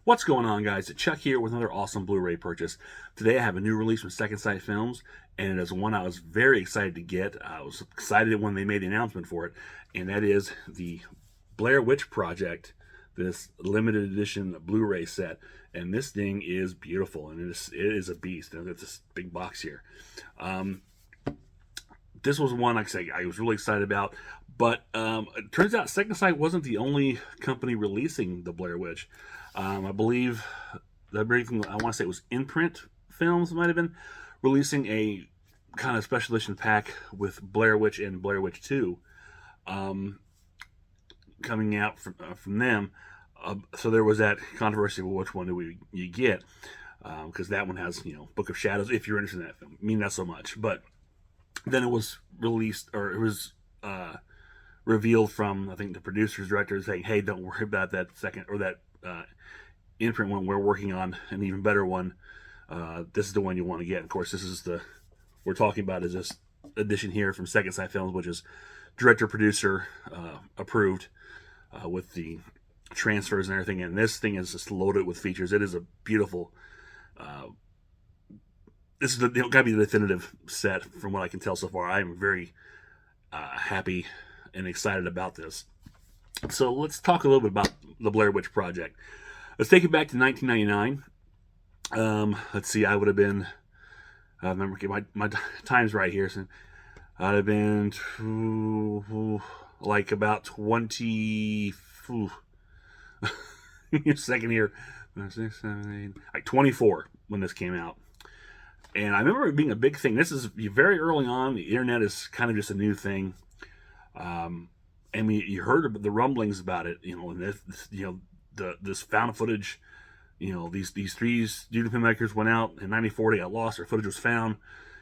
What's going on, guys? Chuck here with another awesome Blu-ray purchase. Today I have a new release from Second Sight Films, and it is one I was very excited to get. I was excited when they made the announcement for it, and that is the Blair Witch Project, this limited edition Blu-ray set. And this thing is beautiful, and it is a beast. And it's this big box here. This was one, like I say, I was really excited about. But it turns out Second Sight wasn't the only company releasing the Blair Witch. I believe I want to say it was Imprint Films, might have been releasing a kind of special edition pack with Blair Witch and Blair Witch 2 coming out from them. So there was that controversy of which one you get, because that one has Book of Shadows. If you're interested in that film, I mean, not so much. But then it was released, or it was revealed from, I think, the producers, directors saying, "Hey, don't worry about that second or that Imprint one. We're working on an even better one. This is the one you want to get." Of course, this is the we're talking about is this edition here from Second Sight Films, which is director producer approved, with the transfers and everything. And this thing is just loaded with features. It is a beautiful. This is gotta be the definitive set from what I can tell so far. I am very happy and excited about this. So let's talk a little bit about the Blair Witch Project. Let's take it back to 1999. Let's see, I would have been, I remember my time's right here. So I'd have been like about 20, second here, 6, 7, 8, like 24 when this came out. And I remember it being a big thing. This is very early on. The internet is kind of just a new thing. And you heard the rumblings about it, and this found footage, these three studio filmmakers went out in '94. They got lost. Their footage was found.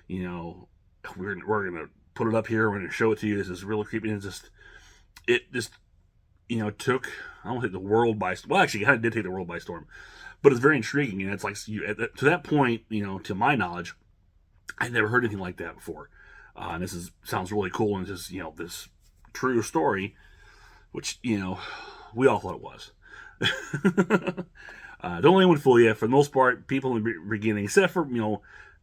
We're gonna put it up here. We're gonna show it to you. This is really creepy. And it just took, I don't think, the world by storm. Well, actually, it kind of did take the world by storm, but it's very intriguing. And it's like to that point, to my knowledge, I'd never heard anything like that before. And sounds really cool, and just this true story, which we all thought it was. Don't let anyone fool you. For the most part, people in the beginning, except for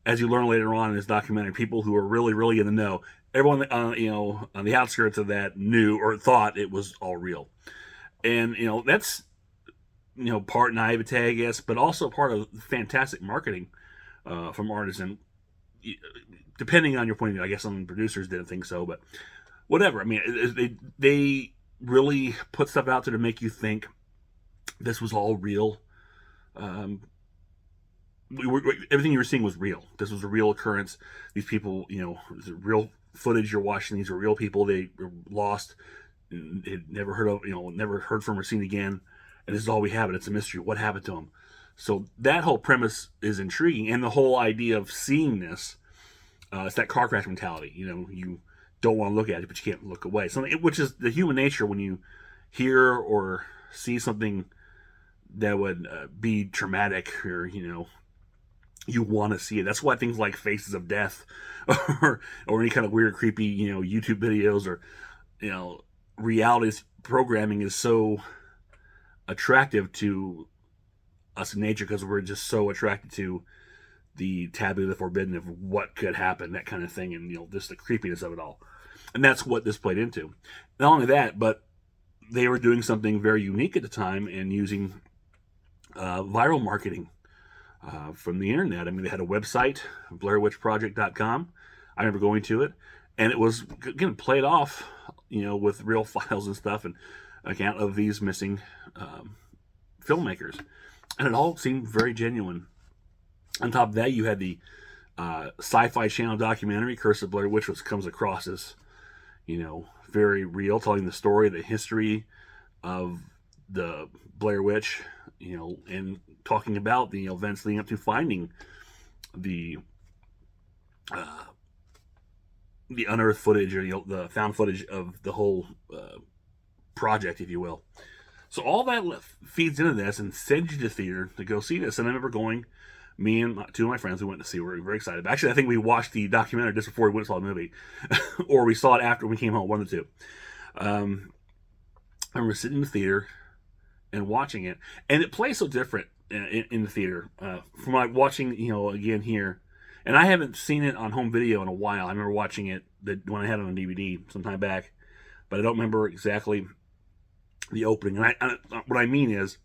as you learn later on in this documentary, people who are really, really in the know, everyone on the outskirts of that knew or thought it was all real. And that's part naivete, I guess, but also part of fantastic marketing from artists. And depending on your point of view, I guess some producers didn't think so, but whatever. I mean, they really put stuff out there to make you think this was all real. Everything you were seeing was real. This was a real occurrence. These people, the real footage you're watching. These are real people. They were lost. They'd never heard of, never heard from or seen again. And this is all we have. And it's a mystery. What happened to them? So that whole premise is intriguing, and the whole idea of seeing this, it's that car crash mentality. You don't want to look at it, but you can't look away. Which is the human nature when you hear or see something that would be traumatic, or you want to see it. That's why things like Faces of Death, or any kind of weird, creepy YouTube videos, or reality programming is so attractive to us in nature, because we're just so attracted to the taboo, the forbidden, of what could happen, that kind of thing, and just the creepiness of it all. And that's what this played into. Not only that, but they were doing something very unique at the time, and using viral marketing from the internet. I mean, they had a website, BlairWitchProject.com. I remember going to it, and it was again played off, with real files and stuff, and account of these missing filmmakers, and it all seemed very genuine. On top of that, you had the Sci-Fi Channel documentary Curse of Blair Witch, which comes across as very real, telling the story, the history of the Blair Witch, and talking about the events leading up to finding the unearthed footage, or the found footage of the whole project, if you will. So all that feeds into this and sends you to theater to go see this. And I remember going, me and two of my friends, we went to see. We were very excited. Actually, I think we watched the documentary just before we went and saw the movie, or we saw it after we came home. One of the two. I remember sitting in the theater, and watching it, and it plays so different in the theater from like watching, again here. And I haven't seen it on home video in a while. I remember watching it when I had it on DVD some time back, but I don't remember exactly the opening. And what I mean is,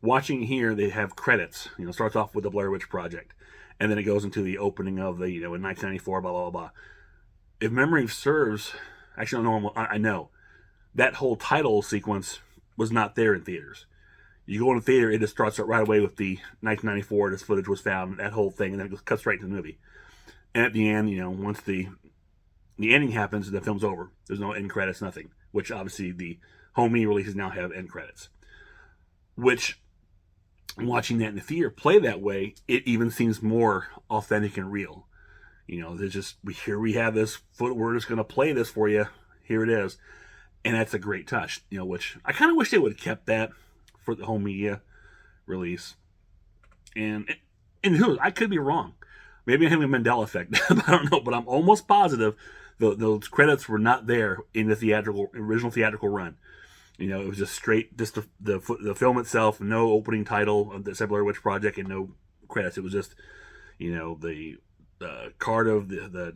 watching here, they have credits. It starts off with the Blair Witch Project, and then it goes into the opening of the, in 1994, blah, blah, blah. If memory serves, actually, I know, that whole title sequence was not there in theaters. You go in the theater, it just starts right away with the 1994, this footage was found, that whole thing, and then it cuts right to the movie. And at the end, once the ending happens, the film's over. There's no end credits, nothing. Which, obviously, the home media releases now have end credits. Which, watching that in the theater play that way, it even seems more authentic and real. There's just, here we have this, we're just going to play this for you. Here it is. And that's a great touch, which I kind of wish they would have kept that for the home media release. And who knows, I could be wrong. Maybe I'm having a Mandela effect. I don't know, but I'm almost positive those credits were not there in the original theatrical run. It was just straight, just the film itself, no opening title of the Blair Witch Project, and no credits. It was just, the card of the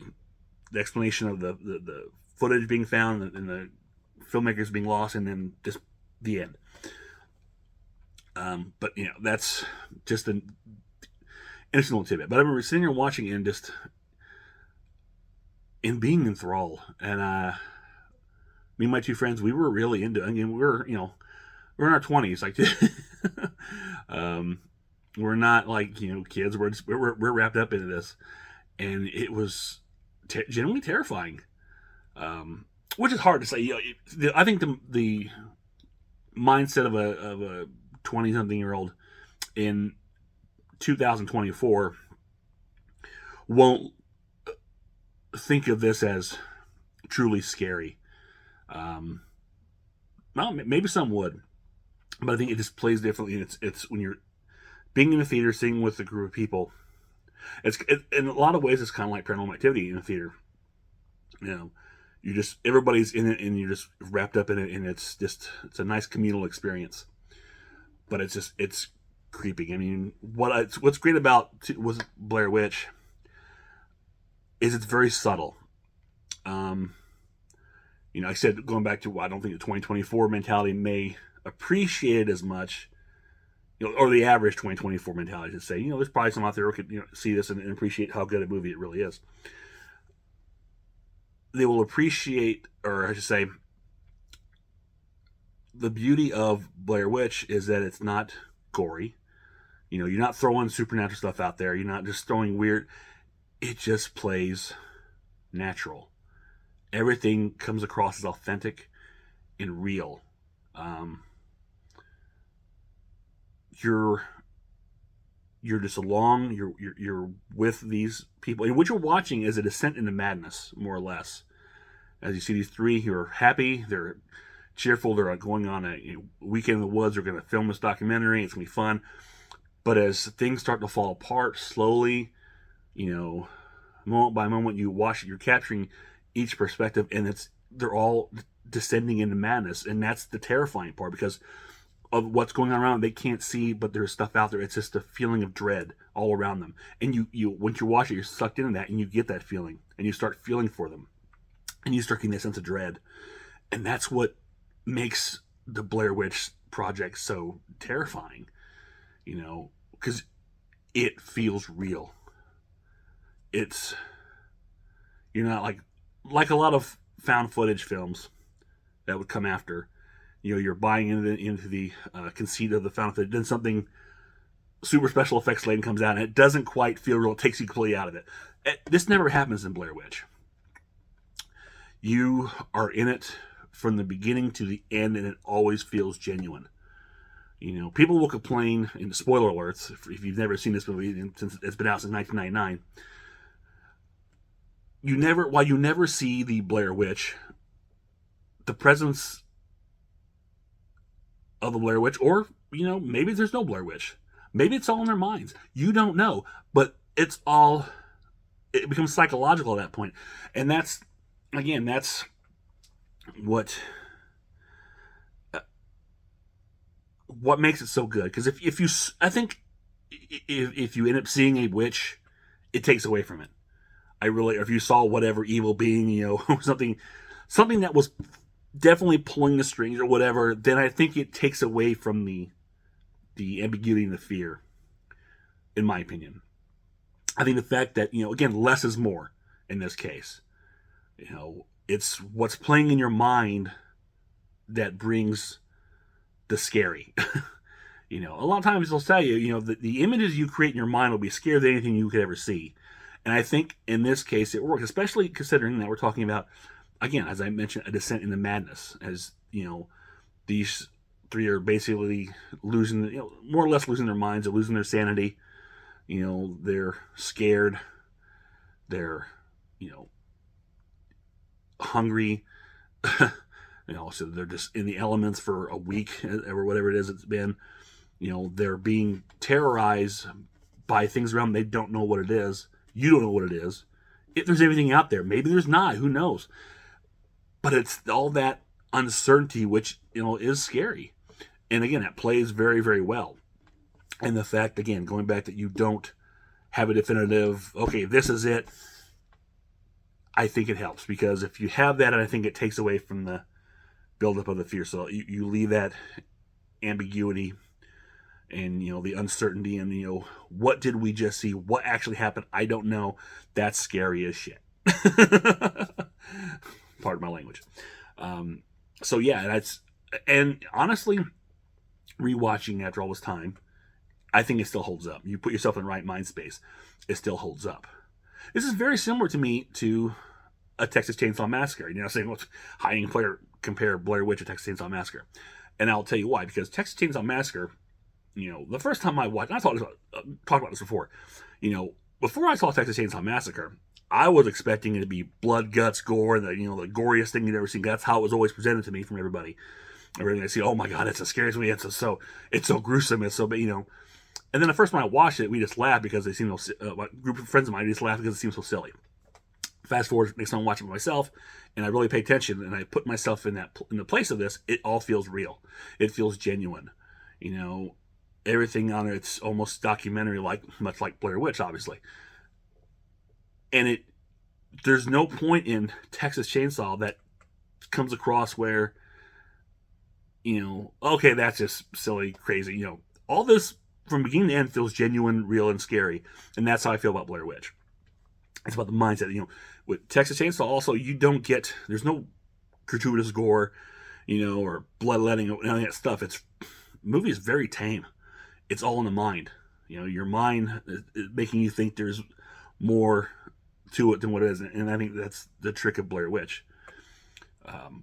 explanation of the footage being found and the filmmakers being lost, and then just the end. But that's just an interesting little tidbit. But I remember sitting here watching it and just being enthralled. And me and my two friends, we were really into it. I mean, we're in our 20s, like we're not like kids. We're wrapped up into this, and it was genuinely terrifying. Which is hard to say. I think the mindset of a 20-something-year-old in 2024 won't think of this as truly scary. Well, maybe some would, but I think it just plays differently. And it's when you're being in the theater, sitting with a group of people. In a lot of ways, it's kind of like Paranormal Activity in the theater. Everybody's in it, and you're just wrapped up in it, and it's a nice communal experience. But it's creeping. I mean, what's great about Blair Witch is it's very subtle. I said, going back to, I don't think the 2024 mentality may appreciate it as much, or the average 2024 mentality, to say, there's probably some out there who could see this and appreciate how good a movie it really is. They will appreciate, or I should say, the beauty of Blair Witch is that it's not gory. You're not throwing supernatural stuff out there. You're not just throwing weird. It just plays natural. Everything comes across as authentic and real. You're just along. You're with these people, and what you're watching is a descent into madness, more or less. As you see these three who are happy, they're cheerful. They're going on a weekend in the woods. They're going to film this documentary. It's going to be fun. But as things start to fall apart slowly, moment by moment, you watch it. You're capturing each perspective, and they're all descending into madness, and that's the terrifying part, because of what's going on around them. They can't see, but there's stuff out there. It's just a feeling of dread all around them, and you once you watch it, you're sucked into that, and you get that feeling, and you start feeling for them, and you start getting that sense of dread, and that's what makes the Blair Witch Project so terrifying, because it feels real. You're not like a lot of found footage films that would come after. You're buying into the conceit of the found footage. Then something super special effects laden comes out, and it doesn't quite feel real. It takes you completely out of it. This never happens in Blair Witch. You are in it from the beginning to the end, and it always feels genuine. People will complain, in spoiler alerts, if you've never seen this movie, since it's been out since 1999, while you never see the Blair Witch, the presence of the Blair Witch, or, maybe there's no Blair Witch. Maybe it's all in their minds. You don't know. But it becomes psychological at that point. And that's what what makes it so good. Because I think if you end up seeing a witch, it takes away from it. Or if you saw whatever evil being, something that was definitely pulling the strings or whatever, then I think it takes away from the ambiguity and the fear, in my opinion. I think the fact that, again, less is more in this case. It's what's playing in your mind that brings the scary. A lot of times they'll tell you, the images you create in your mind will be scarier than anything you could ever see. And I think in this case it works, especially considering that we're talking about, again, as I mentioned, a descent into madness. As these three are basically losing, more or less losing their minds, or losing their sanity. They're scared. They're, hungry. So they're just in the elements for a week or whatever it is it's been. They're being terrorized by things around them. They don't know what it is. You don't know what it is. If there's anything out there, maybe there's not. Who knows? But it's all that uncertainty, which is scary. And again, that plays very, very well. And the fact, again, going back that you don't have a definitive, okay, this is it. I think it helps, because if you have that, I think it takes away from the buildup of the fear. So you leave that ambiguity and the uncertainty, and what did we just see? What actually happened? I don't know. That's scary as shit. Pardon my language. So yeah, and honestly, rewatching after all this time, I think it still holds up. You put yourself in the right mind space, it still holds up. This is very similar to me to a Texas Chainsaw Massacre. Saying, well, how you can compare Blair Witch to Texas Chainsaw Massacre. And I'll tell you why. Because Texas Chainsaw Massacre, the first time I watched, and I talked about this before, before I saw Texas Chainsaw Massacre, I was expecting it to be blood, guts, gore, and the goriest thing you'd ever seen. That's how it was always presented to me from everybody. Everything I see, oh my God, it's the scariest movie. It's so gruesome. It's so, And then the first time I watched it, we just laughed because they seemed a group of friends of mine just laughed because it seemed so silly. Fast forward, next time I'm watching it myself, and I really pay attention, and I put myself in the place of this. It all feels real. It feels genuine. Everything on it's almost documentary, much like Blair Witch, obviously. And there's no point in Texas Chainsaw that comes across where, okay, that's just silly, crazy. All this from beginning to end feels genuine, real, and scary. And that's how I feel about Blair Witch. It's about the mindset. With Texas Chainsaw also, there's no gratuitous gore, or bloodletting, or any of that stuff. The movie is very tame. It's all in the mind. Your mind is making you think there's more to it than what it is. And I think that's the trick of Blair Witch,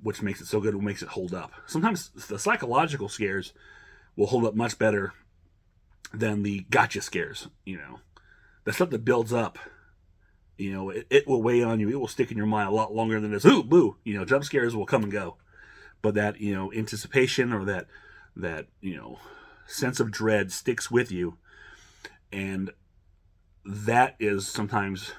which makes it so good, what makes it hold up. Sometimes the psychological scares will hold up much better than the gotcha scares. The stuff that builds up, it will weigh on you. It will stick in your mind a lot longer than this, ooh, boo. Jump scares will come and go. But that, anticipation, or that sense of dread sticks with you. And that is sometimes,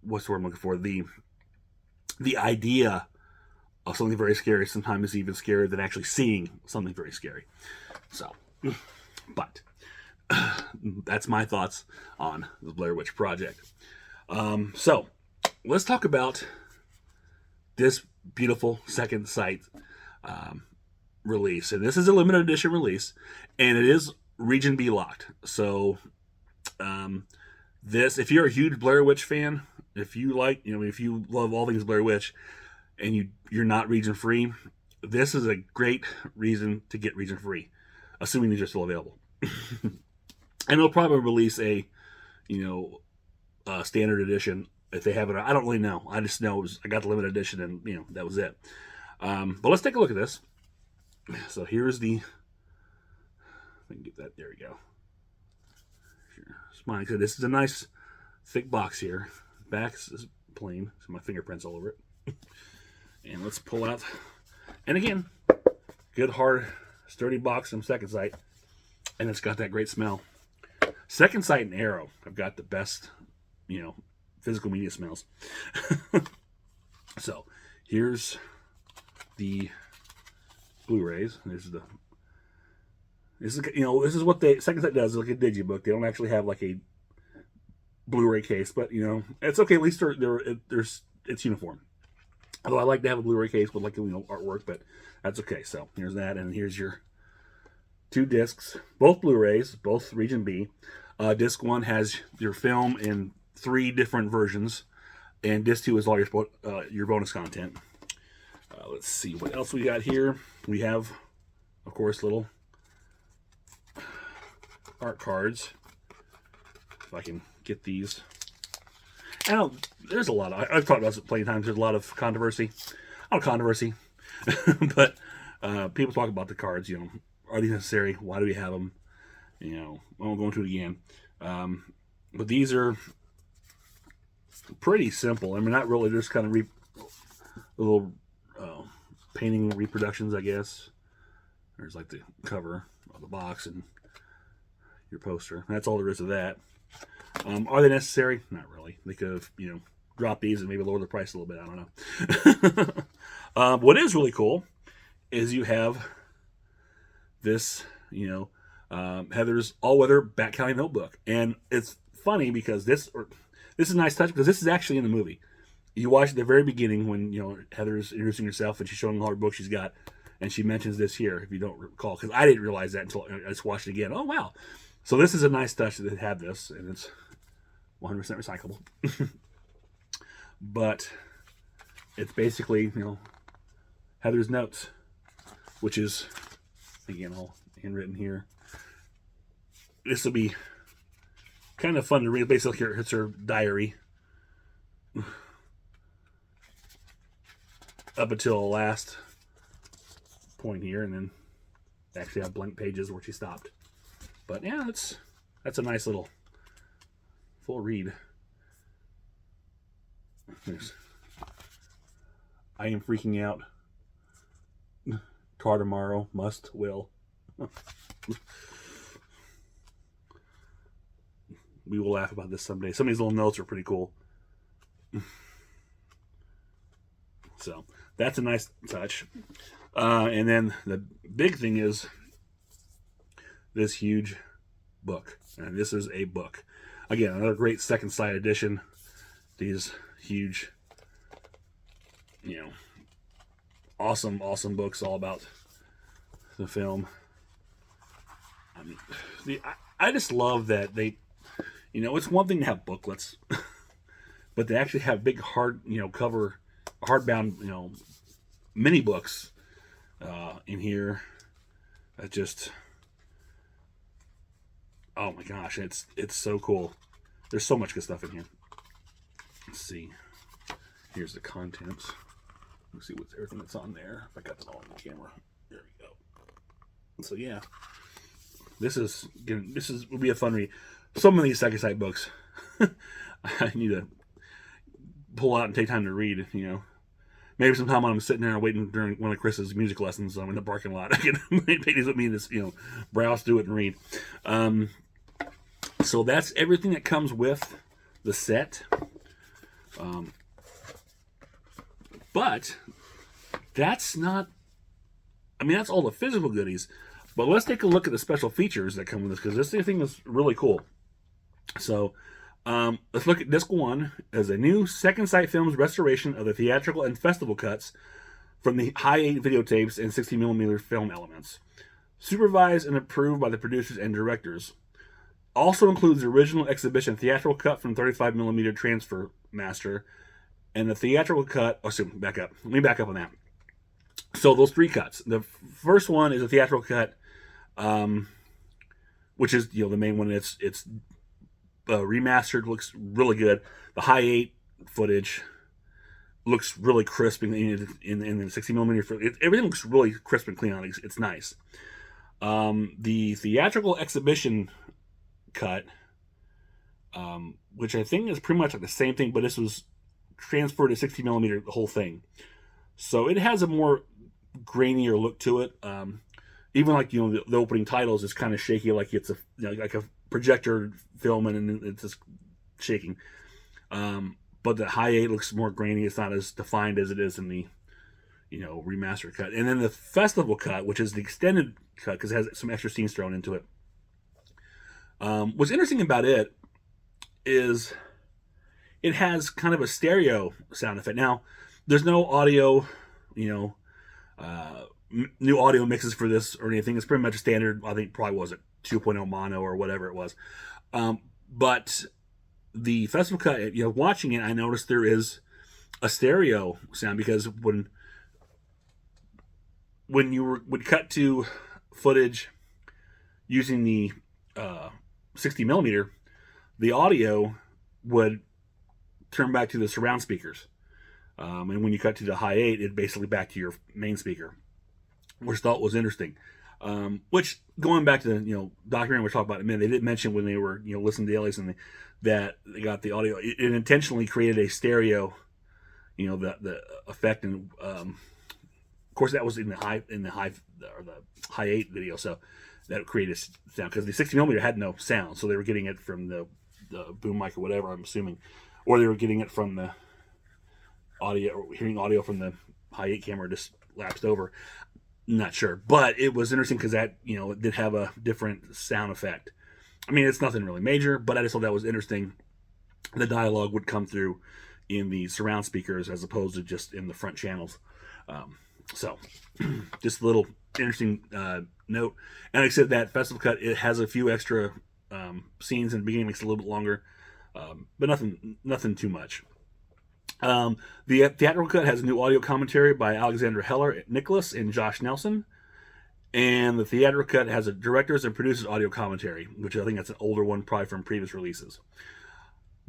what's the word I'm looking for? The idea of something very scary sometimes is even scarier than actually seeing something very scary. So, but that's my thoughts on the Blair Witch Project. So let's talk about this beautiful Second Sight release. And this is a limited edition release, and it is Region B locked. So if you're a huge Blair Witch fan, if you love all things Blair Witch, and you're not region free, this is a great reason to get region free, assuming these are still available. And they'll probably release a standard edition if they have it. I don't really know. I just know I got the limited edition, and that was it. But let's take a look at this. So here's I can get that. There we go. Sure. So this is a nice thick box here. Back is plain, so my fingerprints all over it. And let's pull out, and again, good hard sturdy box from Second Sight, and it's got that great smell. Second Sight and Arrow have got the best physical media smells. So here's the Blu-rays. This is this is what the second set does. Is like a digibook. They don't actually have like a Blu-ray case, but it's okay. At least it's uniform. Although I like to have a Blu-ray case with like artwork, but that's okay. So here's that, and here's your 2 discs, both Blu-rays, both Region B. Disc 1 has your film in 3 different versions, and Disc 2 is all your bonus content. Let's see what else we got here. We have, of course, little art cards. If I can get these. There's a lot of, I've talked about this plenty of times, there's a lot of controversy. Not controversy, but people talk about the cards, are these necessary? Why do we have them? I won't go into it again. But these are pretty simple. I mean, not really, just kind of little painting reproductions, I guess. There's like the cover of the box and your poster. That's all there is to that. Are they necessary? Not really. They could have, dropped these and maybe lower the price a little bit. I don't know. What is really cool is you have this, Heather's all-weather Bat County notebook. And it's funny because this is a nice touch because this is actually in the movie. You watch at the very beginning when, Heather's introducing herself and she's showing all her books she's got. And she mentions this here, if you don't recall. Because I didn't realize that until I just watched it again. Oh, wow. So this is a nice touch that they have this. And it's 100% recyclable. But it's basically, Heather's notes. Which is, again, all handwritten here. This will be kind of fun to read. Basically, it's her diary. Up until the last point here, and then actually have blank pages where she stopped. But yeah, that's a nice little full read. I am freaking out. Car tomorrow, must, will. We will laugh about this someday. Some of these little notes are pretty cool. So that's a nice touch. And then the big thing is this huge book. And this is a book. Again, another great second sight edition. These huge, awesome books all about the film. I mean, I just love that they, it's one thing to have booklets, but they actually have big cover, hardbound, mini books in here. That just, oh my gosh, it's so cool. There's so much good stuff in here. Let's see. Here's the contents. Let's see what's everything that's on there. If I got that all on the camera. There we go. So yeah, this will be a fun read. Some of these second sight books, I need to pull out and take time to read. Maybe sometime when I'm sitting there waiting during one of Chris's music lessons, I'm in the parking lot. I can take these with me and just browse through it and read. So that's everything that comes with the set. But that's not, that's all the physical goodies. But let's take a look at the special features that come with this, because this thing is really cool. So let's look at Disc 1 as a new Second Sight Films restoration of the theatrical and festival cuts from the High 8 videotapes and 60mm film elements. Supervised and approved by the producers and directors. Also includes the original exhibition theatrical cut from 35mm Transfer Master and the theatrical cut. Back up. Let me back up on that. So those 3 cuts. The first one is a theatrical cut, which is the main one. It's remastered, looks really good. The High 8 footage looks really crisp in the 60mm. Everything looks really crisp and clean on it. It's nice. The theatrical exhibition cut, which I think is pretty much like the same thing, but this was transferred to 60mm, the whole thing. So it has a more grainier look to it. Even like the opening titles is kind of shaky, like it's like a projector film and it's just shaking. But the High 8 looks more grainy. It's not as defined as it is in the remastered cut. And then the festival cut, which is the extended cut because it has some extra scenes thrown into it. What's interesting about it is it has kind of a stereo sound effect. Now, there's no audio, new audio mixes for this or anything. It's pretty much a standard, I think probably was it 2.0 mono or whatever it was. But the festival cut, watching it, I noticed there is a stereo sound because when you would cut to footage using the 60 millimeter, the audio would turn back to the surround speakers. And when you cut to the high 8, it basically back to your main speaker, which I thought was interesting. Which, going back to the documentary we're talking about in a minute, they did mention when they were listening to the aliens and that they got the audio. It intentionally created a stereo, the effect, and of course that was in the high or the high 8 video, so that created sound because the 60 millimeter had no sound, so they were getting it from the boom mic or whatever, I'm assuming, or they were getting it from the audio, or hearing audio from the high 8 camera just lapsed over. Not sure, but it was interesting because that it did have a different sound effect. I mean, it's nothing really major, but I just thought that was interesting. The dialogue would come through in the surround speakers as opposed to just in the front channels. So, just a little interesting note. And like I said, that festival cut, it has a few extra scenes in the beginning, makes it a little bit longer, but nothing too much. The theatrical cut has a new audio commentary by Alexandra Heller, Nicholas, and Josh Nelson. And the theatrical cut has a director's and producer's audio commentary, which I think that's an older one, probably from previous releases.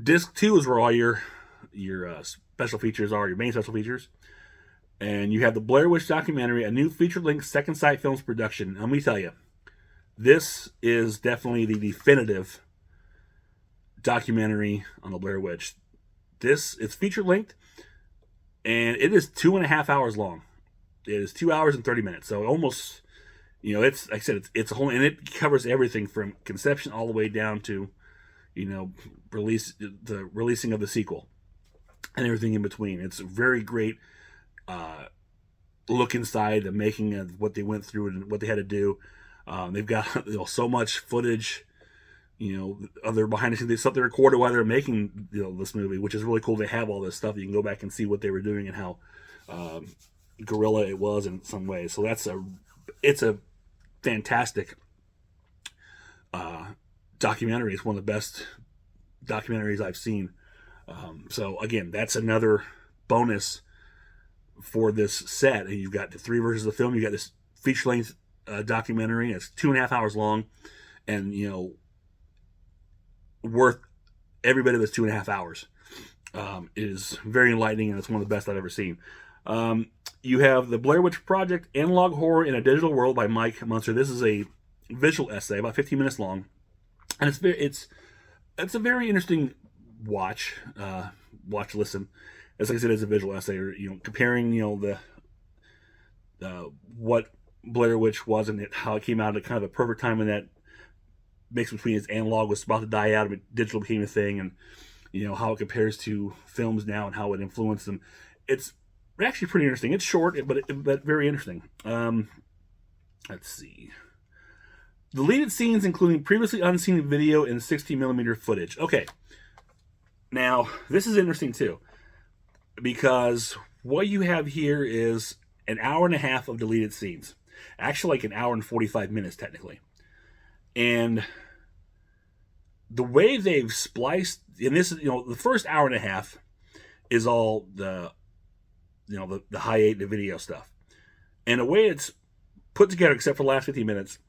Disc 2 is where all your special features are, your main special features. And you have the Blair Witch documentary, a new feature-length Second Sight Films production. And let me tell you, this is definitely the definitive documentary on the Blair Witch. It's feature-length, and it is 2.5 hours long. It is 2 hours and 30 minutes, so almost, it's like I said, it's a whole, and it covers everything from conception all the way down to, the releasing of the sequel, and everything in between. It's a very great look inside the making of what they went through and what they had to do. They've got so much footage, other behind the scenes stuff they recorded while they were making this movie, which is really cool. They have all this stuff. You can go back and see what they were doing and how guerrilla it was in some ways. So it's a fantastic documentary. It's one of the best documentaries I've seen. So again, that's another bonus for this set. And you've got the 3 versions of the film. You got this feature-length documentary. It's 2.5 hours long, and worth every bit of this 2.5 hours. It is very enlightening, and it's one of the best I've ever seen. You have the Blair Witch Project: Analog Horror in a Digital World by Mike Munster. This is a visual essay, about 15 minutes long, and it's a very interesting listen. As like I said, it's a visual essay, or comparing the what Blair Witch was and how it came out at kind of a perfect time in that mix between its analog was about to die out, but digital became a thing, and how it compares to films now and how it influenced them. It's actually pretty interesting. It's short, but very interesting. Let's see. Deleted scenes, including previously unseen video and 60 millimeter footage. Okay, now this is interesting too, because what you have here is an hour and a half of deleted scenes. Actually, like an hour and 45 minutes, technically. And the way they've spliced, and this is, the first hour and a half is all the high 8, the video stuff. And the way it's put together, except for the last 50 minutes,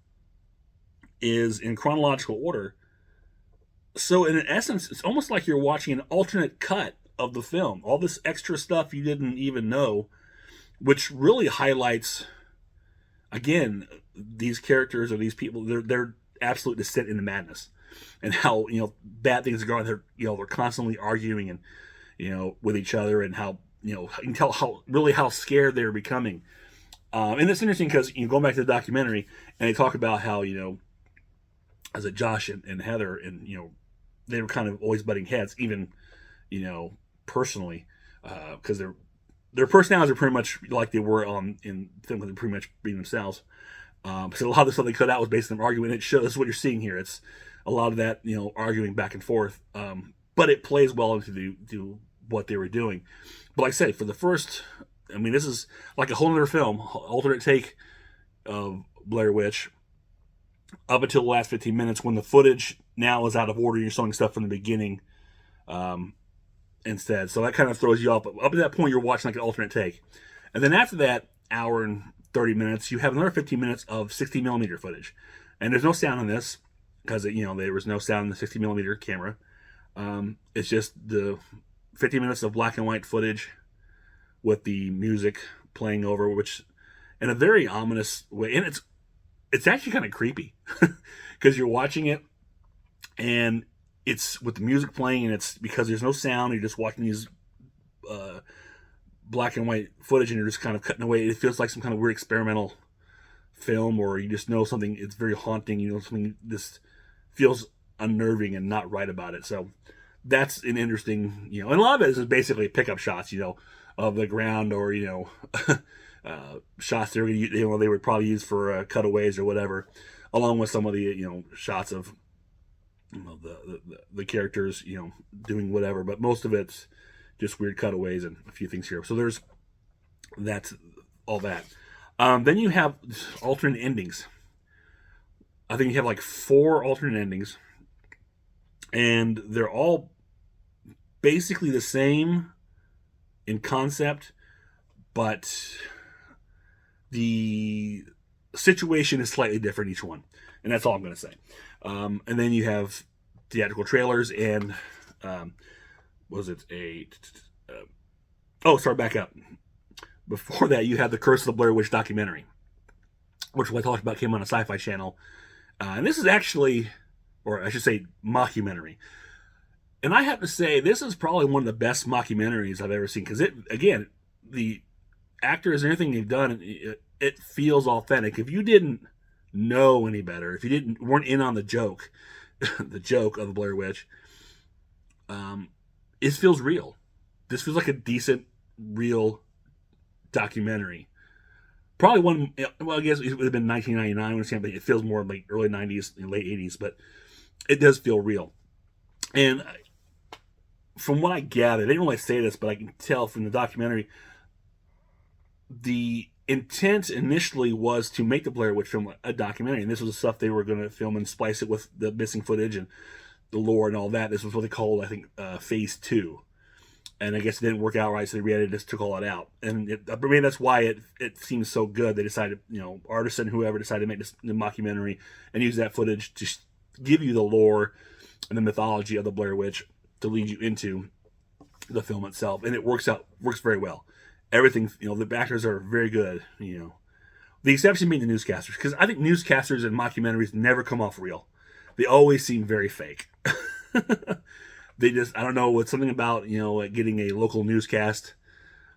is in chronological order. So in essence, it's almost like you're watching an alternate cut of the film. All this extra stuff you didn't even know, which really highlights, again, these characters or these people, they're absolute descent into madness, and how bad things are going. They're constantly arguing and with each other, and how you can tell how scared they're becoming. And it's interesting because going back to the documentary, and they talk about how as a Josh and Heather, and they were kind of always butting heads, even personally, because their personalities are pretty much like they were in film, they're pretty much being themselves. So a lot of the stuff they cut out was based on them arguing. It shows, this is what you're seeing here. It's a lot of that, arguing back and forth. But it plays well into what they were doing. But like I said, for the first, this is like a whole other film, alternate take of Blair Witch, up until the last 15 minutes when the footage now is out of order. You're showing stuff from the beginning instead. So that kind of throws you off. But up to that point, you're watching like an alternate take. And then after that hour and 30 minutes, you have another 15 minutes of 60 millimeter footage. And there's no sound in this because, there was no sound in the 60 millimeter camera. It's just the 15 minutes of black and white footage with the music playing over, which in a very ominous way. And it's actually kind of creepy because you're watching it and it's with the music playing, and it's because there's no sound. You're just watching these black and white footage, and you're just kind of cutting away. It feels like some kind of weird experimental film, or you just know something. It's very haunting. Something just feels unnerving and not right about it. So that's an interesting, and a lot of it is basically pickup shots, of the ground, or shots they would probably use for cutaways or whatever, along with some of the shots of the characters doing whatever. But most of it's just weird cutaways and a few things here. So that's all that. Then you have alternate endings. I think you have like 4 alternate endings, and they're all basically the same in concept, but the situation is slightly different each one, and that's all I'm going to say. And then you have theatrical trailers, and back up. Before that, you had the Curse of the Blair Witch documentary, which I talked about, came on a Sci-Fi Channel, and this is actually, or I should say, mockumentary. And I have to say, this is probably one of the best mockumentaries I've ever seen, because the actors and everything they've done, it feels authentic. If you didn't know any better, if you weren't in on the joke, the joke of the Blair Witch, it feels real. This feels like a decent, real documentary. Probably one, I guess it would have been 1999, but it feels more like early 90s, late 80s, but it does feel real. And from what I gather, they didn't really say this, but I can tell from the documentary, the intent initially was to make the Blair Witch film a documentary, and this was the stuff they were going to film and splice it with the missing footage and the lore and all that. This was what they called, I think, Phase 2. And I guess it didn't work out right, so they re-edited, just took all that out. And that's why it seems so good. They decided, artists and whoever decided to make this the mockumentary and use that footage to give you the lore and the mythology of the Blair Witch to lead you into the film itself. And it works very well. Everything, the actors are very good, The exception being the newscasters, because I think newscasters and mockumentaries never come off real. They always seem very fake. They just, I don't know, it's something about, getting a local newscast.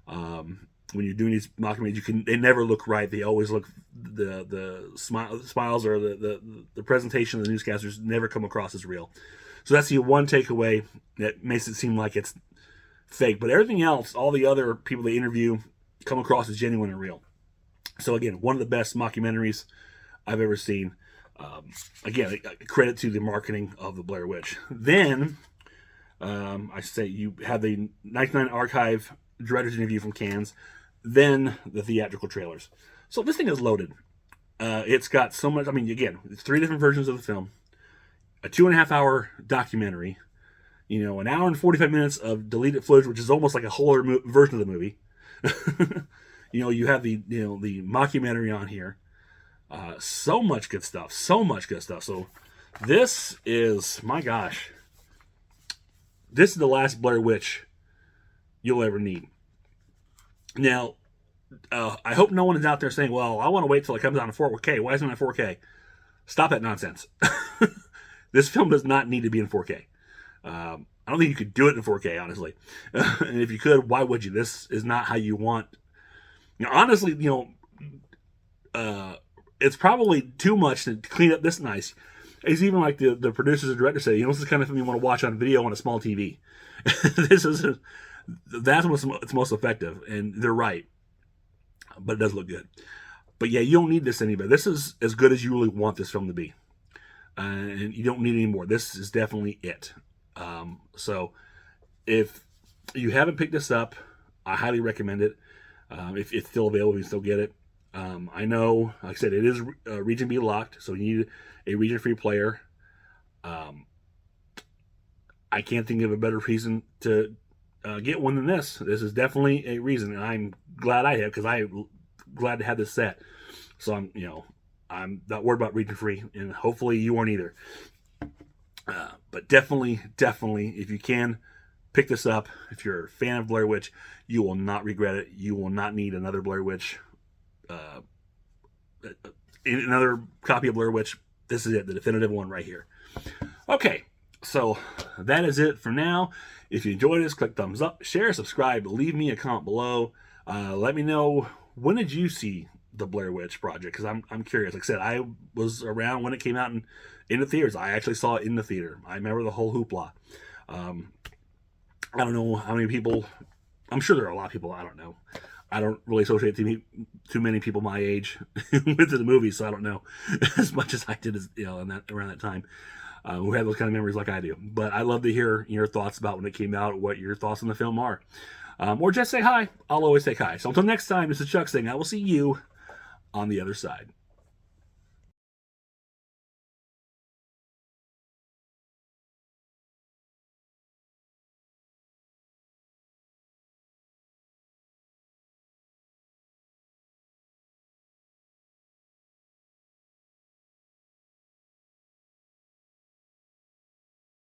When you're doing these mockumentaries, they never look right. They always look, the smiles or the presentation of the newscasters never come across as real. So that's the one takeaway that makes it seem like it's fake. But everything else, all the other people they interview come across as genuine and real. So again, one of the best mockumentaries I've ever seen. Again, credit to the marketing of the Blair Witch. Then, I say you have the 99 Archive director's interview from Cannes, then the theatrical trailers. So this thing is loaded. It's got so much, again, it's 3 different versions of the film, a 2.5 hour documentary, an hour and 45 minutes of deleted footage, which is almost like a whole other version of the movie. You have the mockumentary on here. So much good stuff. So this is, my gosh, this is the last Blair Witch you'll ever need. Now, I hope no one is out there saying, well, I want to wait till it comes out in 4K. Why isn't it in 4K? Stop that nonsense. This film does not need to be in 4K. I don't think you could do it in 4K, honestly. And if you could, why would you? This is not how you want. Honestly, it's probably too much to clean up this nice. It's even like the producers and directors say, this is the kind of thing you want to watch on video on a small TV. That's when it's most effective, and they're right. But it does look good. But yeah, you don't need this anymore. This is as good as you really want this film to be, and you don't need any more. This is definitely it. So if you haven't picked this up, I highly recommend it. If it's still available, you can still get it. I know, like I said, it is region B locked, so you need a region free player. I can't think of a better reason to get one than this. This is definitely a reason, and I'm glad I have, because I'm glad to have this set. So I'm not worried about region free, and hopefully you aren't either. But definitely, if you can, pick this up. If you're a fan of Blair Witch, you will not regret it. You will not need another Blair Witch, another copy of Blair Witch. This is it, the definitive one right here. Okay, so that is it for now. If you enjoyed this, click thumbs up, share, subscribe, leave me a comment below. Let me know, when did you see the Blair Witch Project? Because I'm curious. Like I said, I was around when it came out in the theaters. I actually saw it in the theater. I remember the whole hoopla. I don't know how many people. I'm sure there are a lot of people. I don't know. I don't really associate too many people my age with the movie, so I don't know as much as I did around that time. Who have those kind of memories like I do. But I'd love to hear your thoughts about when it came out, what your thoughts on the film are. Or just say hi. I'll always say hi. So until next time, this is Chuck saying I will see you on the other side.